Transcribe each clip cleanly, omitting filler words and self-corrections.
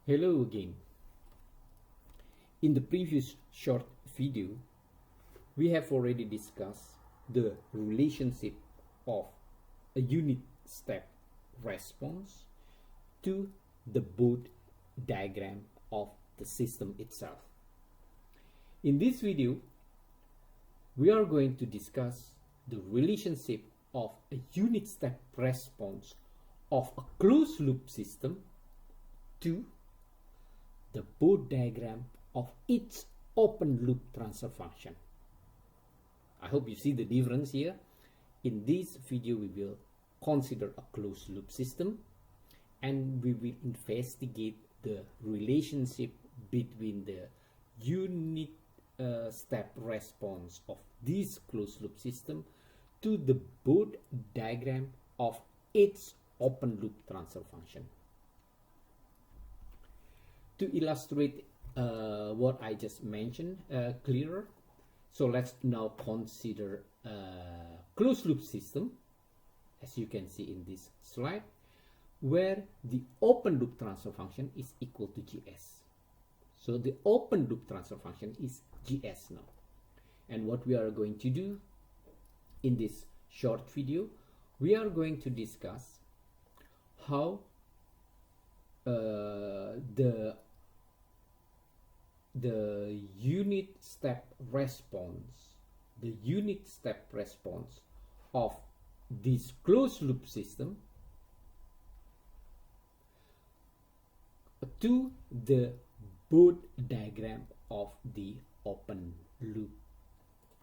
Hello again. In the previous short video, we have already discussed the relationship of a unit step response to the Bode diagram of the system itself. In this video, we are going to discuss the relationship of a unit step response of a closed loop system to the Bode diagram of its open loop transfer function. I hope you see the difference here. In this video, we will consider a closed loop system and we will investigate the relationship between the unit step response of this closed loop system to the Bode diagram of its open loop transfer function. To illustrate what I just mentioned clearer, so let's now consider a closed loop system, as you can see in this slide, where the open loop transfer function is equal to GS. So the open loop transfer function is GS now. And what we are going to do in this short video, we are going to discuss how the unit step response of this closed loop system to the Bode diagram of the open loop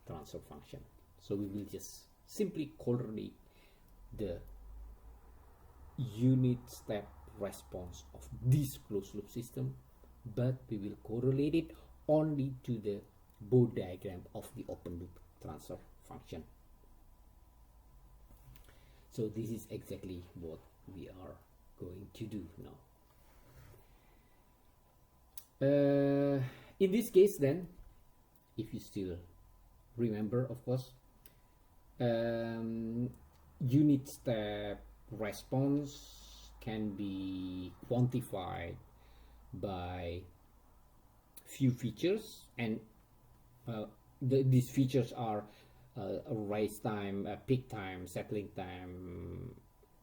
transfer function. So we will just simply correlate the unit step response of this closed loop system, but we will correlate it only to the Bode diagram of the open loop transfer function. So this is exactly what we are going to do now. In this case then, if you still remember, of course, unit step response can be quantified by few features, and these features are rise time, peak time, settling time,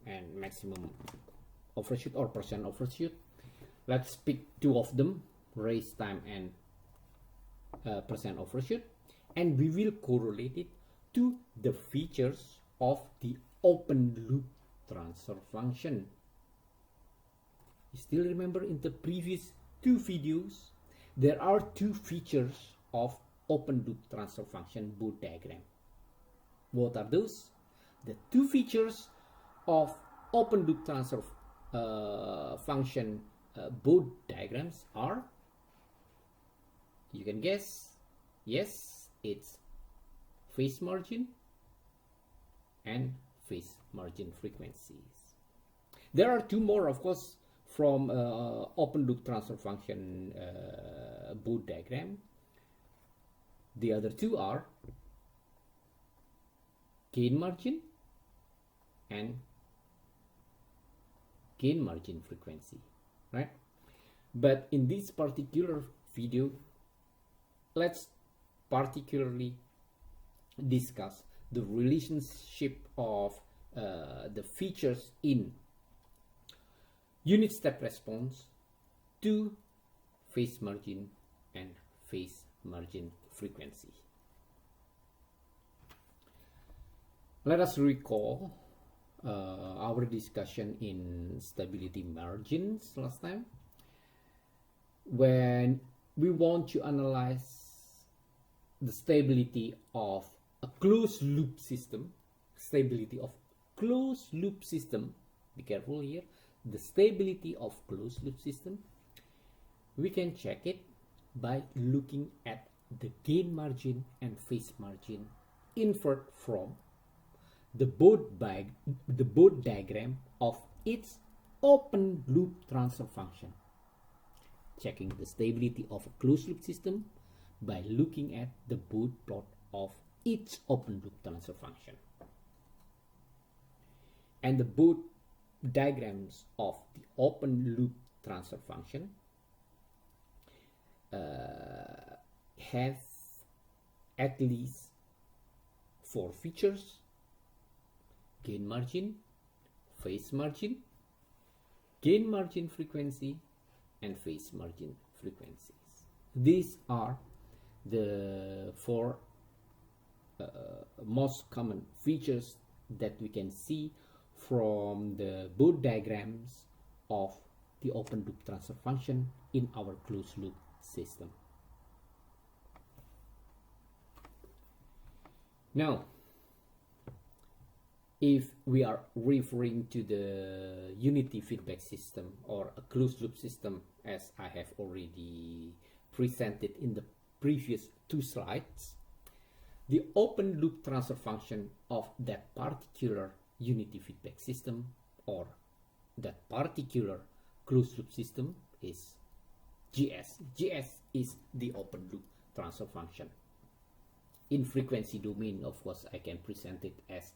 and maximum overshoot or percent overshoot. Let's pick two of them, rise time and percent overshoot, and we will correlate it to the features of the open loop transfer function. You still remember in the previous two videos, there are two features of open loop transfer function Bode diagram. What are those? The two features of open loop transfer function Bode diagrams are, you can guess, yes, it's phase margin and phase margin frequencies. There are two more, of course, from open loop transfer function Bode diagram. The other two are gain margin and gain margin frequency, right? But in this particular video, let's particularly discuss the relationship of the features in unit step response to phase margin and phase margin frequency. Let us recall our discussion in stability margins last time, when we want to analyze the stability of a closed loop system. Stability of closed loop system, be careful here, the stability of closed loop system, we can check it by looking at the gain margin and phase margin inferred from the Bode diagram of its open loop transfer function. Checking the stability of a closed loop system by looking at the Bode plot of its open loop transfer function. And the Bode diagrams of the open loop transfer function has at least 4 features: gain margin, phase margin, gain margin frequency, and phase margin frequencies. These are the 4 most common features that we can see from the Bode diagrams of the open loop transfer function in our closed loop system. Now, if we are referring to the unity feedback system or a closed loop system, as I have already presented in the previous 2 slides, the open loop transfer function of that particular unity feedback system or that particular closed loop system is GS. GS is the open loop transfer function. In frequency domain, of course, I can present it as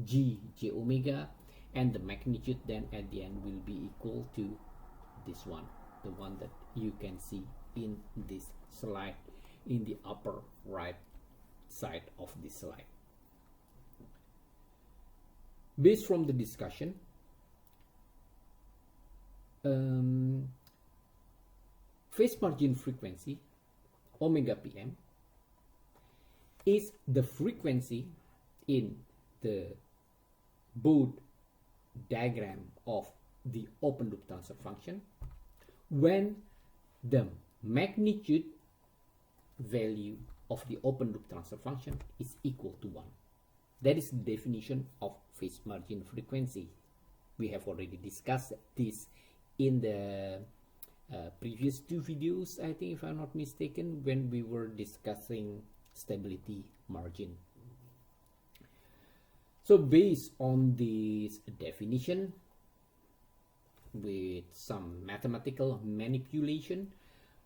G omega, and the magnitude then at the end will be equal to this one, the one that you can see in this slide in the upper right side of this slide. Based from the discussion, phase margin frequency, omega PM, is the frequency in the Bode diagram of the open loop transfer function when the magnitude value of the open loop transfer function is equal to 1. That is the definition of phase margin frequency. We have already discussed this in the previous 2 videos, I think, if I'm not mistaken, when we were discussing stability margin. So based on this definition, with some mathematical manipulation,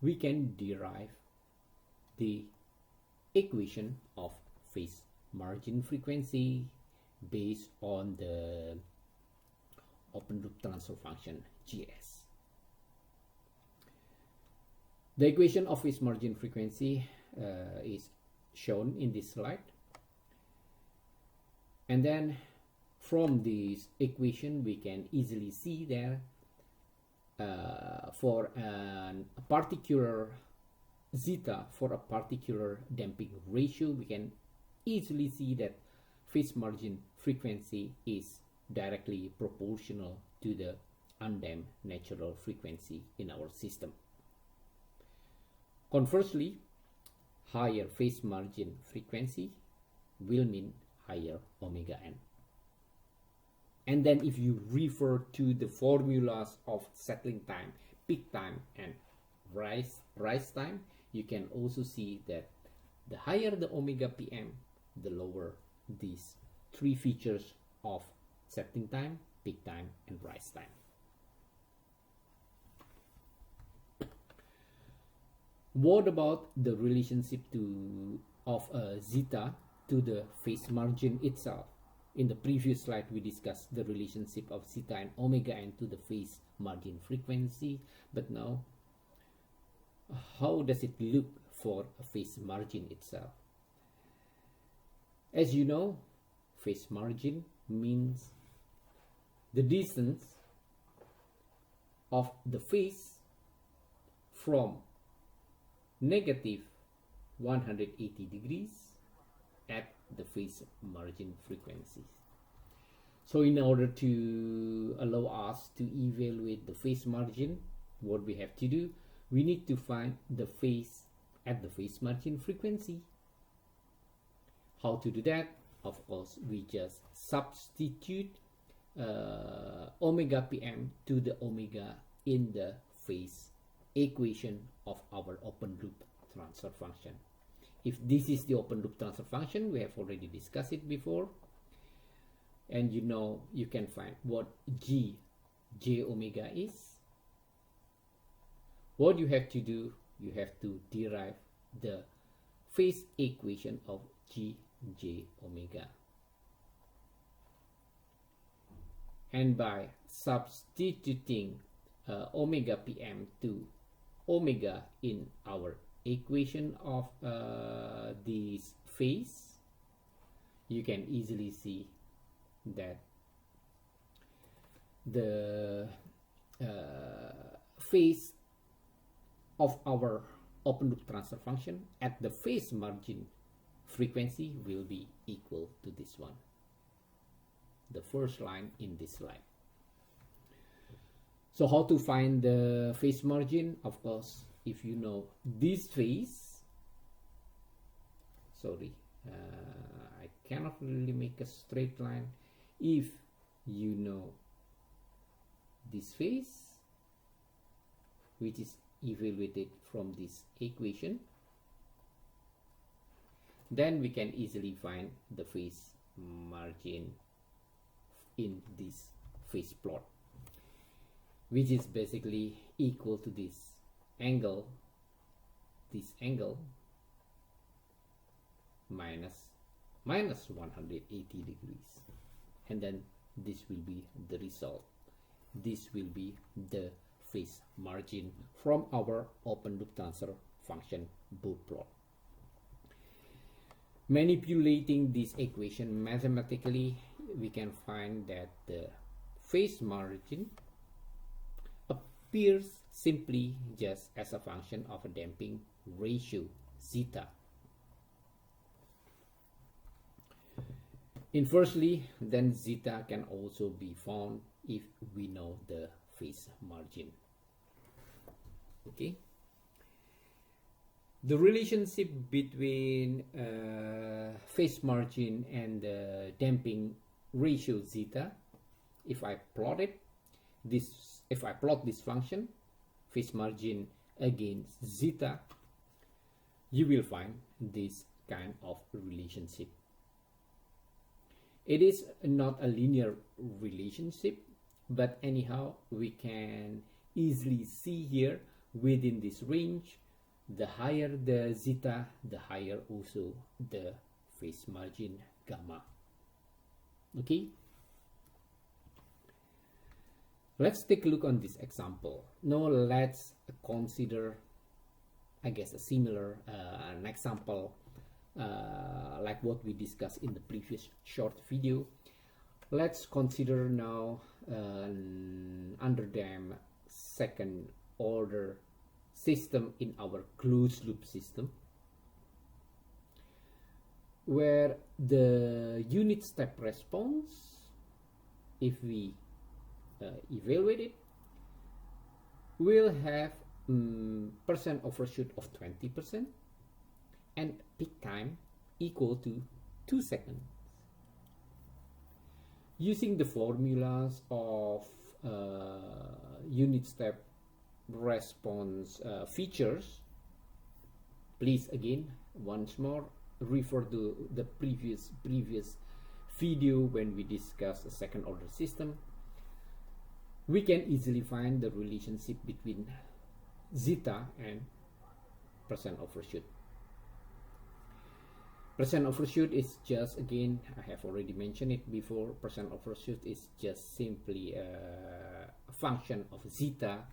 we can derive the equation of phase margin frequency based on the open loop transfer function GS. The equation of phase margin frequency is shown in this slide. And then from this equation, we can easily see that for a particular zeta, for a particular damping ratio, we can easily see that phase margin frequency is directly proportional to the undamped natural frequency in our system. Conversely, higher phase margin frequency will mean higher omega n. And then if you refer to the formulas of settling time, peak time, and rise time, you can also see that the higher the omega PM, the lower these 3 features of settling time, peak time, and rise time. What about the relationship of zeta to the phase margin itself? In the previous slide, we discussed the relationship of zeta and omega n to the phase margin frequency. But now, how does it look for a phase margin itself? As you know, phase margin means the distance of the phase from negative 180 degrees at the phase margin frequencies. So in order to allow us to evaluate the phase margin, what we have to do, we need to find the phase at the phase margin frequency. How to do that? Of course, we just substitute omega PM to the omega in the phase equation of our open loop transfer function. If this is the open loop transfer function, we have already discussed it before, and you know you can find what j omega is. What you have to do, you have to derive the phase equation of j omega, and by substituting omega PM to omega in our equation of this phase, you can easily see that the phase of our open loop transfer function at the phase margin frequency will be equal to this one, the first line in this slide. So how to find the phase margin? Of course, if you know this phase, I cannot really make a straight line. If you know this phase, which is evaluated from this equation, then we can easily find the phase margin in this phase plot, which is basically equal to this angle minus 180 degrees, and then this will be the result. This will be the phase margin from our open loop transfer function Bode plot. Manipulating this equation mathematically, we can find that the phase margin appears simply just as a function of a damping ratio zeta. Inversely, then zeta can also be found if we know the phase margin. Okay. The relationship between phase margin and the damping ratio zeta, if I plot this function, phase margin against zeta, you will find this kind of relationship. It is not a linear relationship, but anyhow, we can easily see here within this range, the higher the zeta, the higher also the phase margin gamma. Okay. Let's take a look on this example. Now let's consider, I guess, a similar an example like what we discussed in the previous short video. Let's consider now an underdamped second order system in our closed loop system, where the unit step response, if we evaluate it, will have percent overshoot of 20% and peak time equal to 2 seconds. Using the formulas of unit step response features, please again once more refer to the previous video when we discussed a second order system. We can easily find the relationship between zeta and percent overshoot. Percent overshoot is just, again, I have already mentioned it before, percent overshoot is just simply a function of zeta.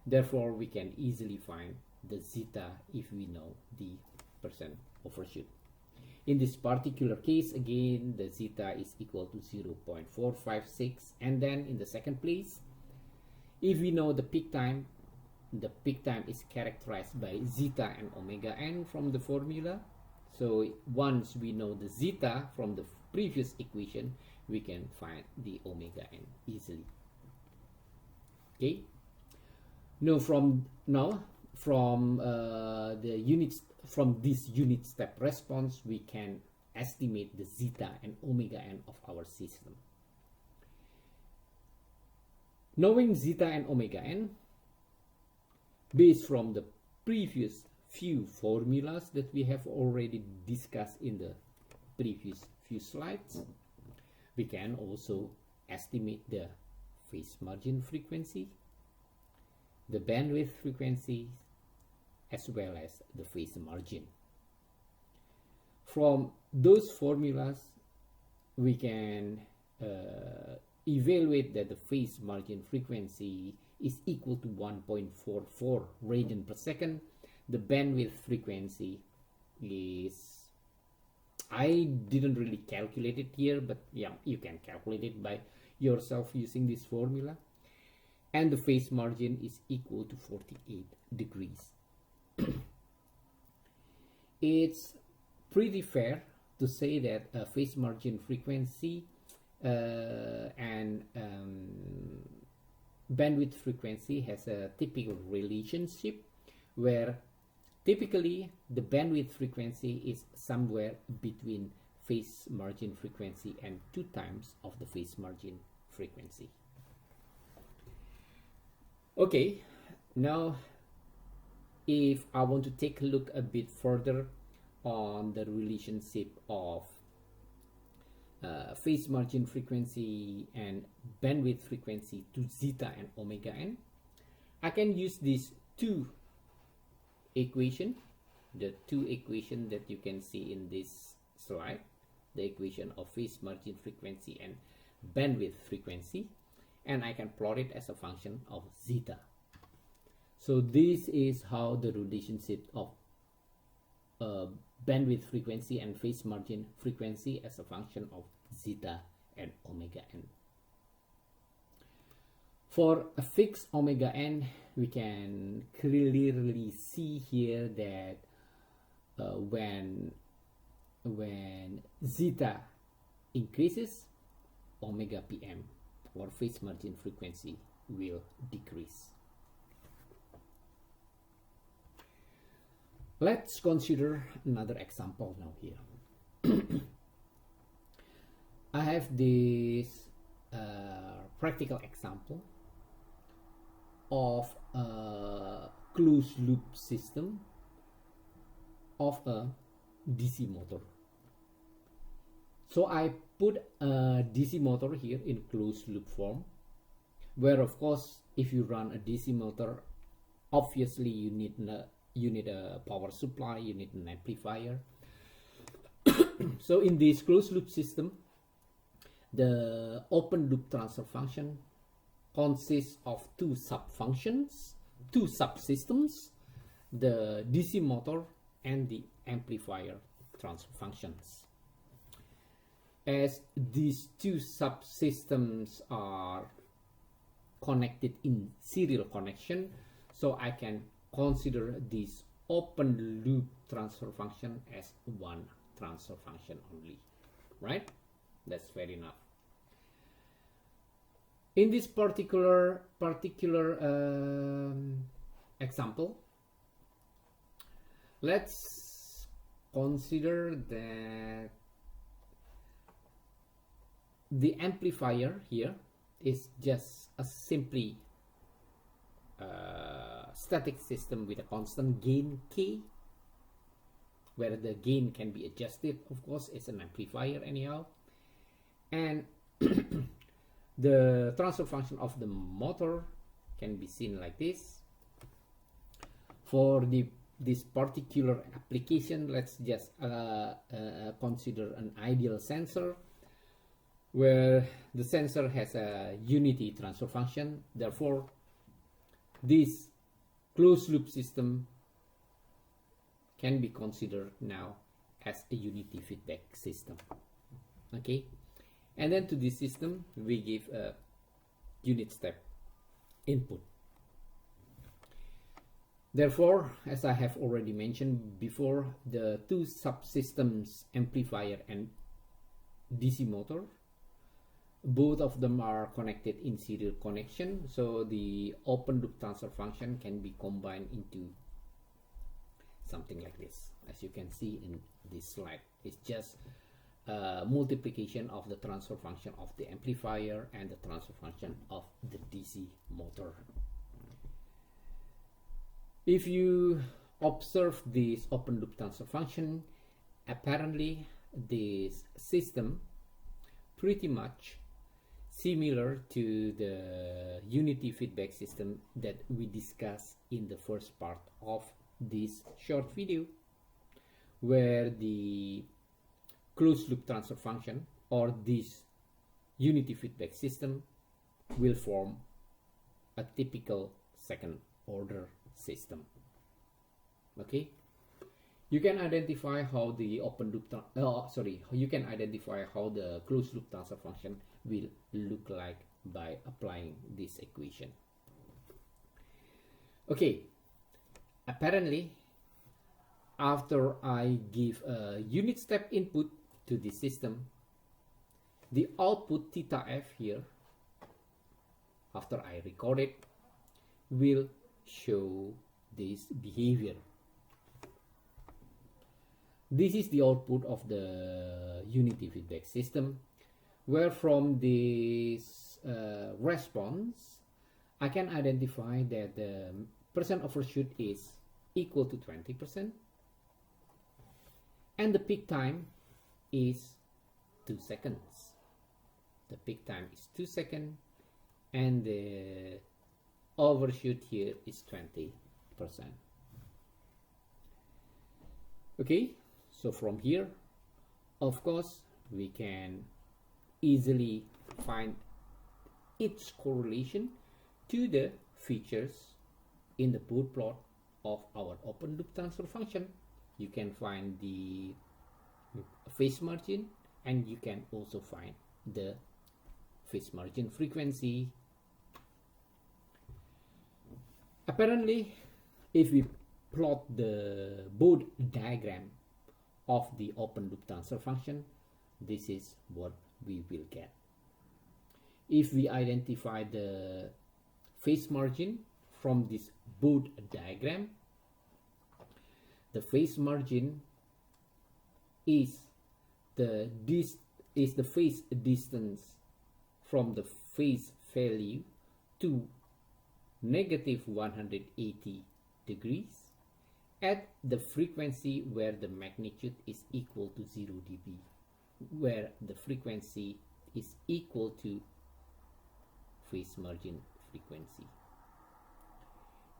Therefore, we can easily find the zeta if we know the percent overshoot. In this particular case, again, the zeta is equal to 0.456. And then in the second place, if we know the peak time is characterized by zeta and omega n from the formula. So once we know the zeta from the previous equation, we can find the omega n easily. Okay. Now from this unit step response, we can estimate the zeta and omega n of our system. Knowing zeta and omega n, based from the previous few formulas that we have already discussed in the previous few slides, we can also estimate the phase margin frequency, the bandwidth frequency, as well as the phase margin. From those formulas, we can evaluate that the phase margin frequency is equal to 1.44 radian per second. The bandwidth frequency is, I didn't really calculate it here, but yeah, you can calculate it by yourself using this formula. And the phase margin is equal to 48 degrees. It's pretty fair to say that phase margin frequency and bandwidth frequency has a typical relationship, where typically the bandwidth frequency is somewhere between phase margin frequency and 2 times of the phase margin frequency. Okay, now if I want to take a look a bit further on the relationship of phase margin frequency and bandwidth frequency to zeta and omega n, I can use these two equations, the two equations that you can see in this slide, the equation of phase margin frequency and bandwidth frequency, and I can plot it as a function of zeta. So this is how the relationship of bandwidth frequency and phase margin frequency as a function of zeta and omega n. For a fixed omega n, we can clearly see here that when zeta increases, omega pm or phase margin frequency will decrease. Let's consider another example now here. I have this practical example of a closed loop system of a DC motor. So I put a DC motor here in closed loop form, where of course if you run a DC motor, obviously you need a power supply, you need an amplifier. So in this closed loop system, the open loop transfer function consists of two subfunctions, two subsystems, the DC motor and the amplifier transfer functions. As these two subsystems are connected in serial connection, so I can consider this open loop transfer function as one transfer function only, right? That's fair enough. In this particular example, let's consider that the amplifier here is just a simply static system with a constant gain K, where the gain can be adjusted. Of course, it's an amplifier anyhow. And the transfer function of the motor can be seen like this. For this particular application, let's just consider an ideal sensor, where the sensor has a unity transfer function. Therefore, this closed loop system can be considered now as a unity feedback system. Okay, and then to this system we give a unit step input. Therefore, as I have already mentioned before, the two subsystems, amplifier and DC motor, both of them are connected in serial connection, so the open loop transfer function can be combined into something like this. As you can see in this slide, it's just multiplication of the transfer function of the amplifier and the transfer function of the DC motor. If you observe this open loop transfer function, apparently this system pretty much similar to the unity feedback system that we discussed in the first part of this short video, where the closed loop transfer function or this unity feedback system will form a typical second order system. Okay, you can identify how the you can identify how the closed loop transfer function will look like by applying this equation. Okay, apparently after I give a unit step input to the system, the output theta f here, after I record it, will show this behavior. This is the output of the unity feedback system, where from this response I can identify that the percent overshoot is equal to 20% and the peak time is 2 seconds. The peak time is 2 seconds and the overshoot here is 20%. Okay, so from here, of course, we can easily find its correlation to the features in the Bode plot of our open loop transfer function. You can find the phase margin and you can also find the phase margin frequency. Apparently, if we plot the Bode diagram of the open loop transfer function, this is what we will get. If we identify the phase margin from this Bode diagram, the phase margin is the phase distance from the phase value to negative 180 degrees at the frequency where the magnitude is equal to 0 dB, where the frequency is equal to phase margin frequency.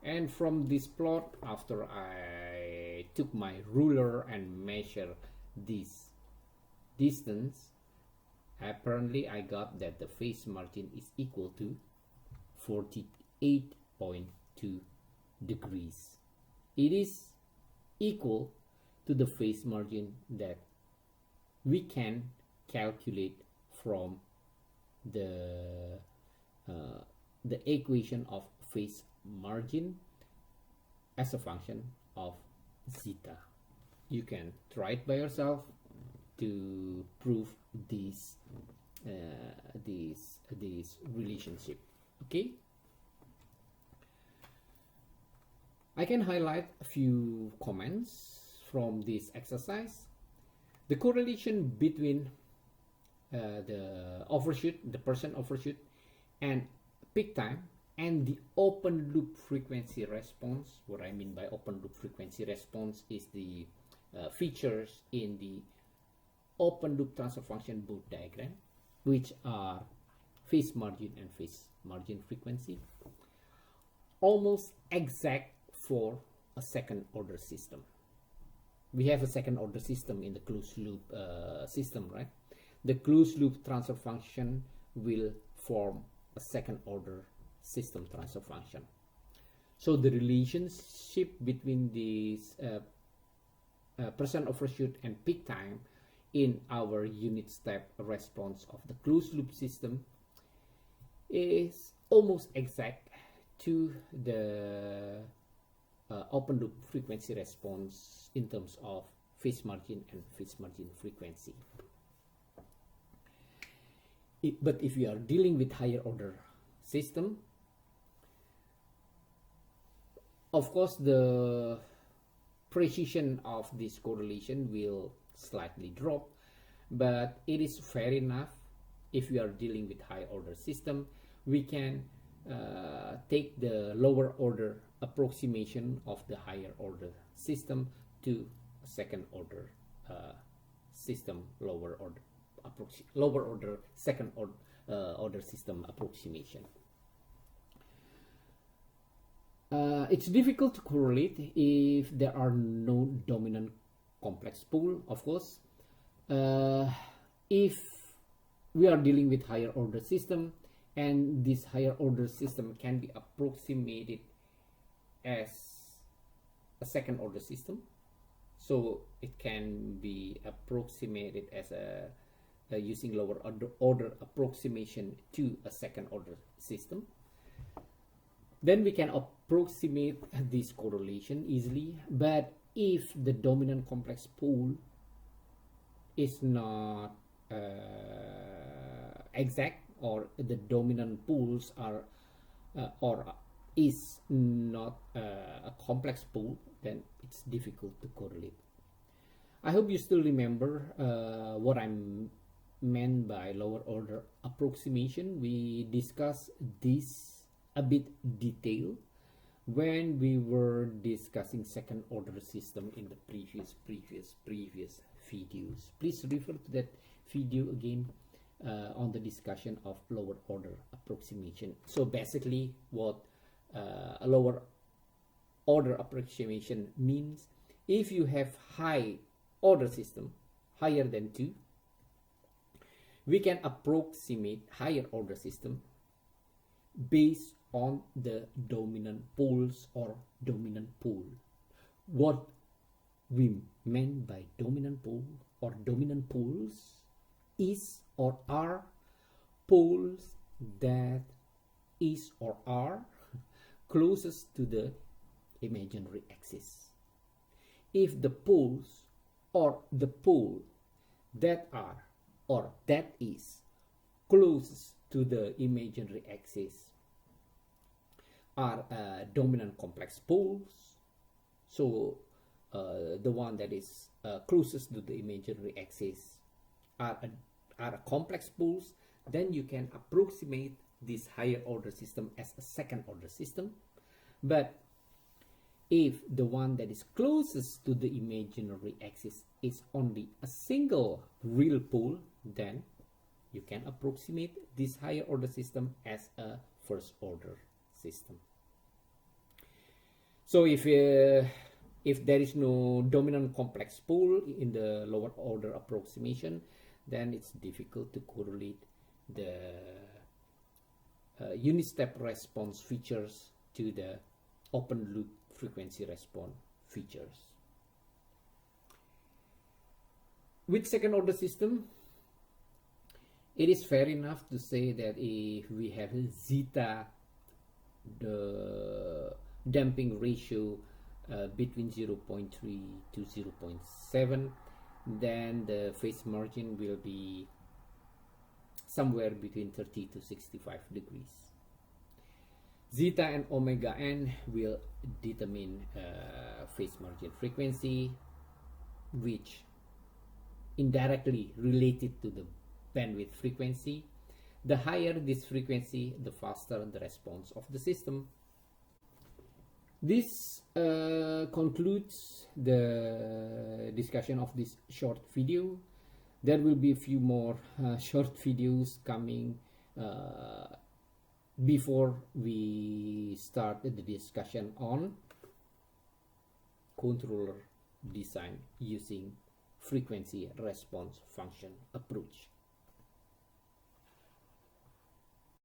And from this plot, after I took my ruler and measure this distance, apparently I got that the phase margin is equal to 48.2 degrees. It is equal to the phase margin that we can calculate from the equation of phase margin as a function of zeta. You can try it by yourself to prove this relationship. Okay, I can highlight a few comments from this exercise. The correlation between the overshoot, the percent overshoot, and peak time, and the open loop frequency response. What I mean by open loop frequency response is the features in the open loop transfer function Bode diagram, which are phase margin and phase margin frequency, almost exact for a second order system. We have a second order system in the closed loop system, right? The closed loop transfer function will form a second order system transfer function. So the relationship between this percent overshoot and peak time in our unit step response of the closed loop system is almost exact to the open loop frequency response in terms of phase margin and phase margin frequency. But if you are dealing with higher order system, of course the precision of this correlation will slightly drop, but it is fair enough. If we are dealing with high order system, we can take the lower order approximation of the higher order system to a second order system, lower order second order system approximation. It's difficult to correlate if there are no dominant complex pool, of course. If we are dealing with higher order system and this higher order system can be approximated as a second order system. So it can be approximated as a using lower order approximation to a second order system. Then we can approximate this correlation easily. But if the dominant complex pool is not exact, or the dominant pools are or is not a complex pool, then it's difficult to correlate. I hope you still remember what I meant by lower order approximation. We discussed this a bit detailed when we were discussing second order system in the previous videos. Please refer to that video again on the discussion of lower order approximation. So basically what a lower order approximation means, if you have high order system higher than 2, we can approximate higher order system based on the dominant poles or dominant pool. What we meant by dominant pole or dominant poles is or are poles that is or are closest to the imaginary axis. If the poles or the pole that are or that is closest to the imaginary axis are dominant complex poles, so the one that is closest to the imaginary axis are a complex poles, then you can approximate this higher order system as a second order system. But if the one that is closest to the imaginary axis is only a single real pole, then you can approximate this higher order system as a first order system. So if there is no dominant complex pole in the lower order approximation, then it's difficult to correlate the unit step response features to the open loop frequency response features. With second order system, it is fair enough to say that if we have zeta, the damping ratio between 0.3 to 0.7, then the phase margin will be somewhere between 30 to 65 degrees. Zeta and omega n will determine phase margin frequency, which indirectly related to the bandwidth frequency. The higher this frequency, the faster the response of the system. This concludes the discussion of this short video. There will be a few more short videos coming before we start the discussion on controller design using frequency response function approach.